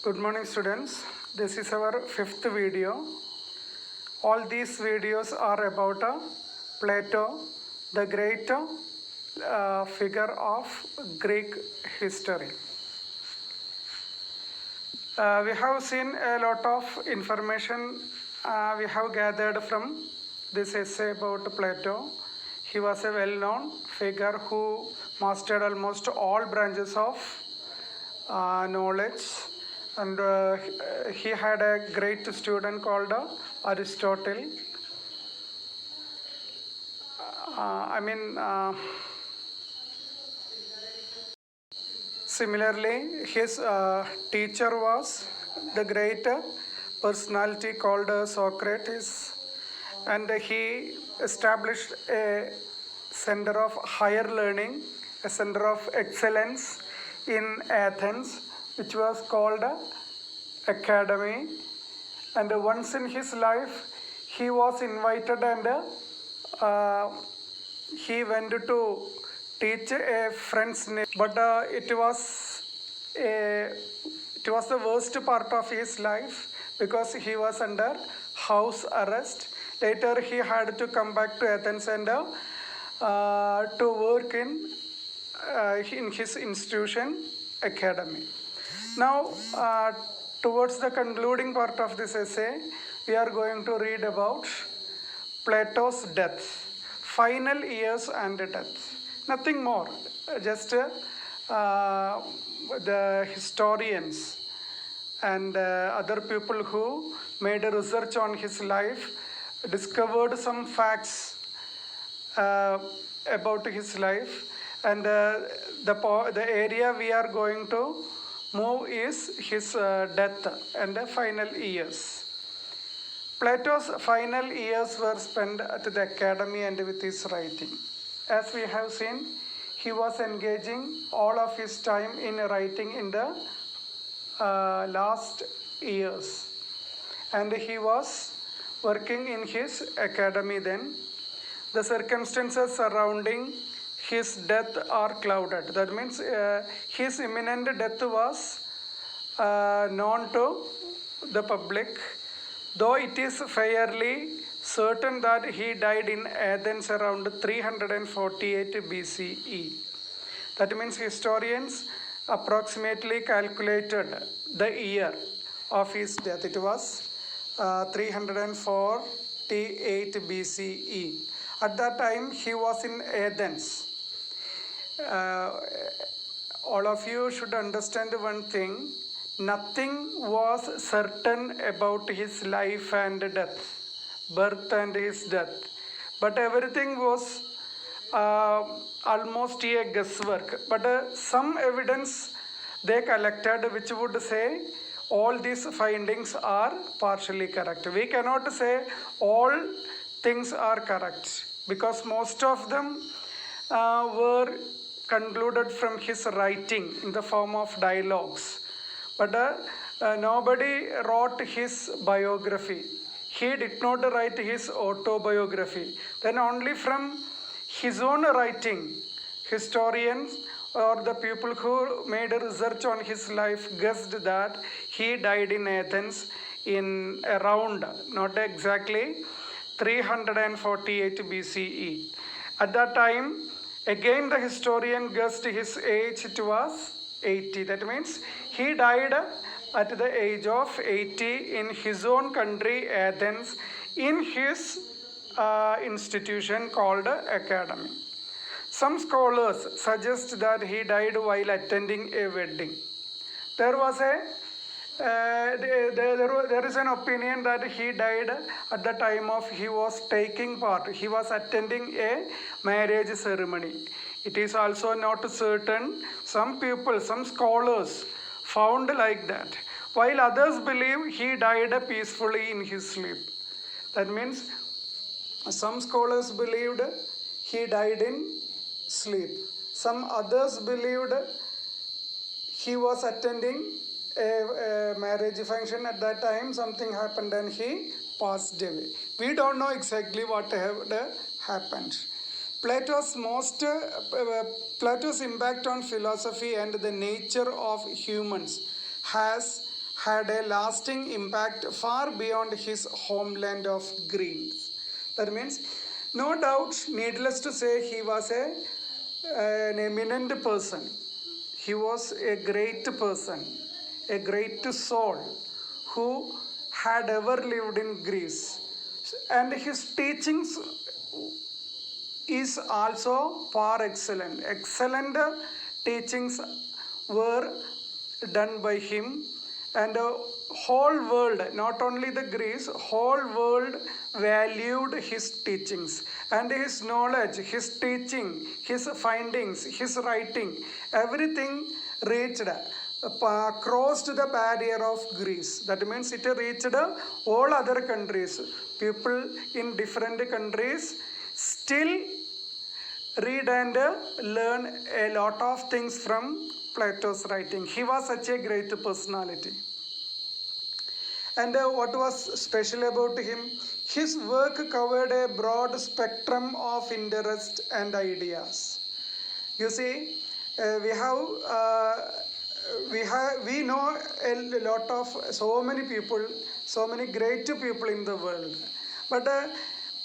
Good morning, students. This is our fifth video. All these videos are about Plato, the great figure of Greek history. We have seen a lot of information we have gathered from this essay about Plato. He was a well-known figure who mastered almost all branches of knowledge, and he had a great student called Aristotle. Similarly, his teacher was the great personality called Socrates, and he established a center of higher learning, a center of excellence in Athens, which was called Academy. And once in his life, he was invited and he went to teach a friend's name, but it was the worst part of his life because he was under house arrest. Later he had to come back to Athens and to work in his institution, Academy. Now, towards the concluding part of this essay, we are going to read about Plato's death, final years and death. Nothing more, just the historians and other people who made a research on his life discovered some facts about his life, and the area we are going to move is his death and the final years. Plato's final years were spent at the Academy and with his writing. As we have seen, he was engaging all of his time in writing in the last years, and he was working in his academy then. The circumstances surrounding his death are clouded. That means his imminent death was known to the public, though it is fairly certain that he died in Athens around 348 BCE. That means historians approximately calculated the year of his death. It was 348 BCE. At that time, he was in Athens. All of you should understand one thing. Nothing was certain about his life and death, birth and his death. But everything was almost a guesswork. But some evidence they collected which would say all these findings are partially correct. We cannot say all things are correct because most of them were concluded from his writing in the form of dialogues. But nobody wrote his biography. He did not write his autobiography. Then only from his own writing, historians or the people who made a research on his life guessed that he died in Athens in around, not exactly, 348 BCE. At that time, again the historian guessed his age, it was 80. That means he died at the age of 80 in his own country, Athens, in his institution called Academy. Some scholars suggest that he died while attending a wedding. There is an opinion that he died at the time of he was taking part. He was attending a marriage ceremony. It is also not certain. Some people, some scholars found like that, while others believe he died peacefully in his sleep. That means some scholars believed he died in sleep. Some others believed he was attending a marriage function at that time, something happened and he passed away. We don't know exactly what had happened. Plato's impact on philosophy and the nature of humans has had a lasting impact far beyond his homeland of Greece. That means, no doubt, needless to say, he was an eminent person. He was a great person, a great soul who had ever lived in Greece. And his teachings is also par excellent. Excellent teachings were done by him, and the whole world, not only the Greece, whole world valued his teachings and his knowledge, his teaching, his findings, his writing, everything reached crossed the barrier of Greece. That means it reached all other countries. People in different countries still read and learn a lot of things from Plato's writing. He was such a great personality. And what was special about him? His work covered a broad spectrum of interest and ideas. You see, we know a lot of so many people, so many great people in the world, but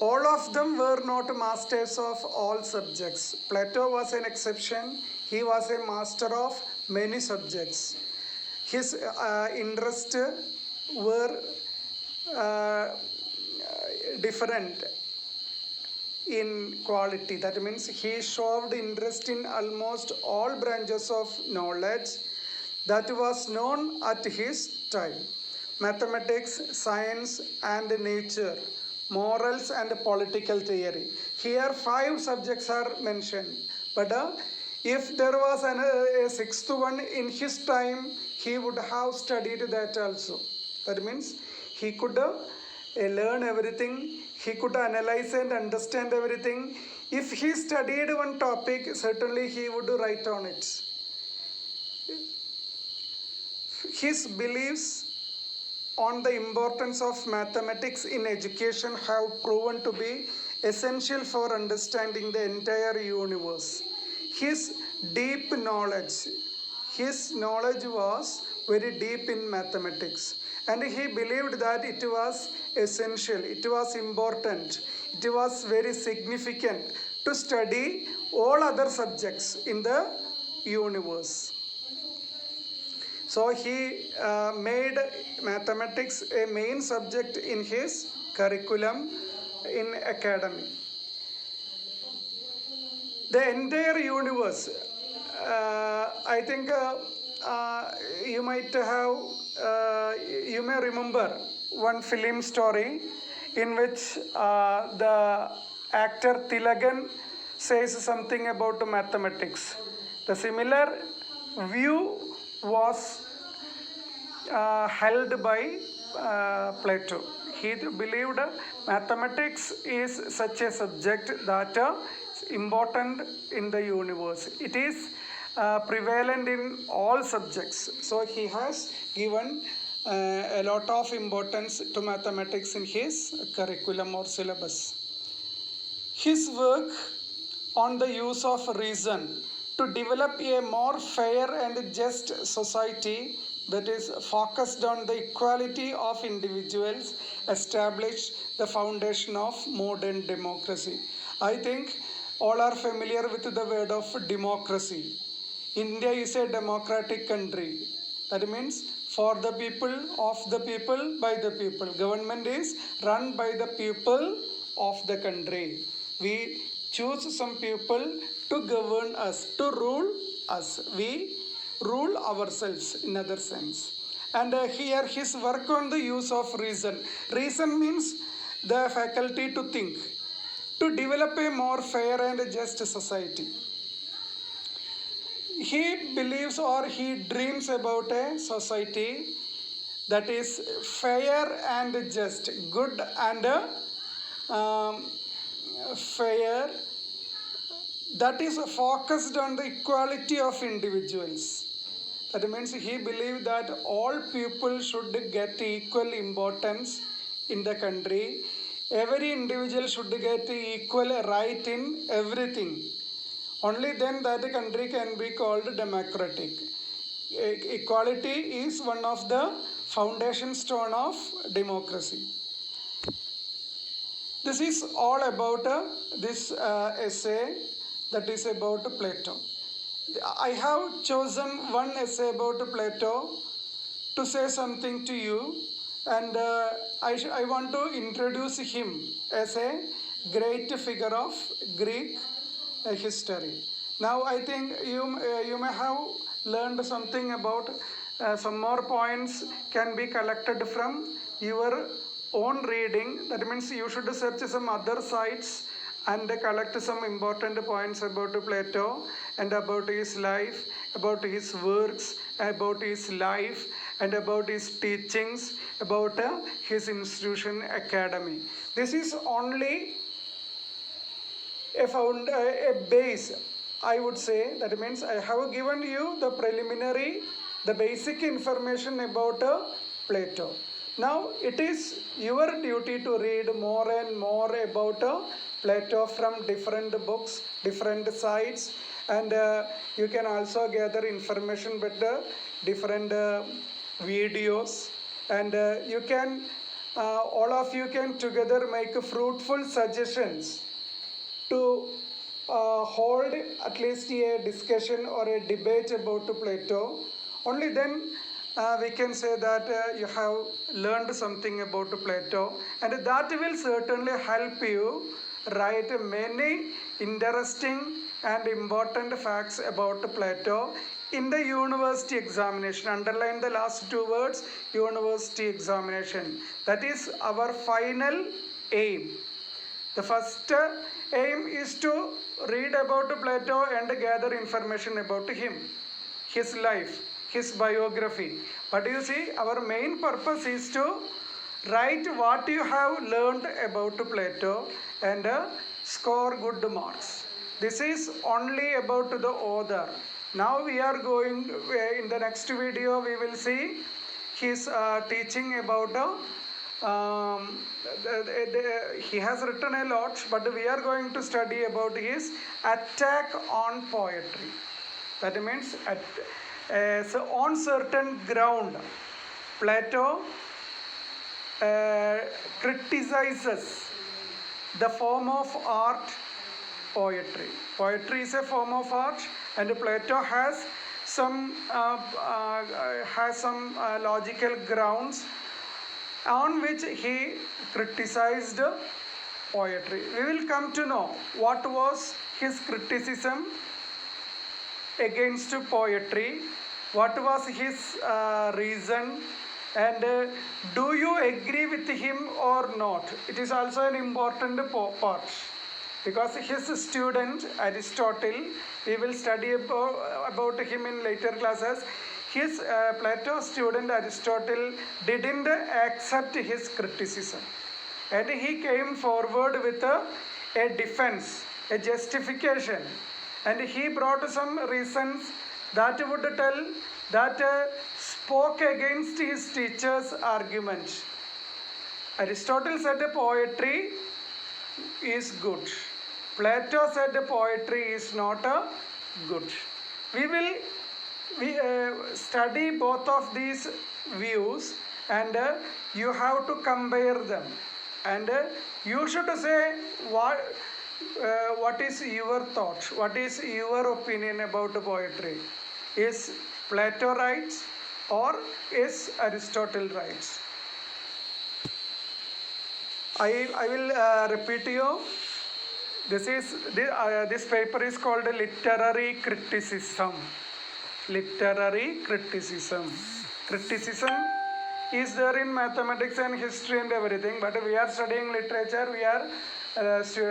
all of them were not masters of all subjects. Plato was an exception. He was a master of many subjects. His interests were different in quality. That means he showed interest in almost all branches of knowledge that was known at his time: mathematics, science and nature, morals and political theory. Here 5 subjects are mentioned, but if there was a 6th one in his time, he would have studied that also. That means he could learn everything, he could analyze and understand everything. If he studied one topic, certainly he would write on it. His beliefs on the importance of mathematics in education have proven to be essential for understanding the entire universe. His deep knowledge, his knowledge was very deep in mathematics, and he believed that it was essential, it was important, it was very significant to study all other subjects in the universe. So he made mathematics a main subject in his curriculum in academy. The entire universe, I think you might have, you may remember one film story in which the actor Tilagan says something about mathematics. The similar view was held by Plato. He believed mathematics is such a subject that is important in the universe. It is prevalent in all subjects. So he has given a lot of importance to mathematics in his curriculum or syllabus. His work on the use of reason to develop a more fair and just society that is focused on the equality of individuals established the foundation of modern democracy. I think all are familiar with the word of democracy. India is a democratic country. That means for the people, of the people, by the people. Government is run by the people of the country. We choose some people to govern us, to rule us. We rule ourselves in other sense. And here his work on the use of reason. Reason means the faculty to think, to develop a more fair and just society. He believes or he dreams about a society that is fair and just, good and fair, that is focused on the equality of individuals. That means he believed that all people should get equal importance in the country. Every individual should get equal right in everything. Only then that country can be called democratic. Equality is one of the foundation stone of democracy. This is all about this essay that is about Plato. I have chosen one essay about Plato to say something to you, and I want to introduce him as a great figure of Greek history. Now I think you may have learned something about some more points can be collected from your own reading. That means you should search some other sites and collect some important points about Plato and about his life, about his works, about his life, and about his teachings, about his institution academy. This is only a base, I would say. That means I have given you the preliminary, the basic information about Plato. Now it is your duty to read more and more about Plato from different books, different sites, and you can also gather information with different videos, and you can all of you can together make fruitful suggestions to hold at least a discussion or a debate about Plato. Only then we can say that you have learned something about Plato, and that will certainly help you write many interesting and important facts about Plato in the university examination. Underline the last two words, university examination. That is our final aim. The first aim is to read about Plato and gather information about him, his life, his biography. But you see, our main purpose is to write what you have learned about Plato and score good marks. This is only about the author. Now we are going, in the next video we will see his teaching about he has written a lot, but we are going to study about his attack on poetry. That means so on certain ground, Plato criticizes the form of art, poetry. Poetry is a form of art, and Plato has some logical grounds on which he criticized poetry. We will come to know what was his criticism against poetry, what was his reason, and do you agree with him or not? It is also an important part, because his student Aristotle, we will study about him in later classes. His Plato student Aristotle didn't accept his criticism, and he came forward with a defense, a justification, and he brought some reasons that would tell that spoke against his teacher's argument. Aristotle said poetry is good. Plato said poetry is not good. We will study both of these views, and you have to compare them, and you should say what is your thought, what is your opinion about poetry. Is Plato right or is Aristotle right? I will repeat you. This paper is called literary criticism. Literary criticism. Criticism is there in mathematics and history and everything, but we are studying literature. We are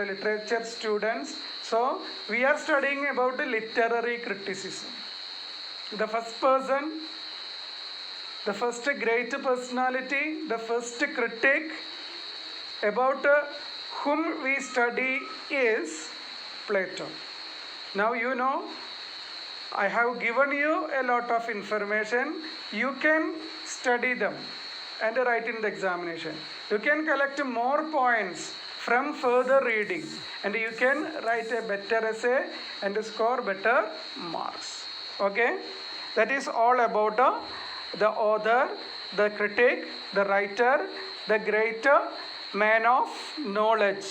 literature students, so we are studying about the literary criticism. The first person, the first great personality, the first critic about whom we study is Plato. Now you know, I have given you a lot of information. You can study them and write in the examination. You can collect more points from further reading, and you can write a better essay and score better marks. Okay, that is all about the author the critic, the writer, the greater man of knowledge.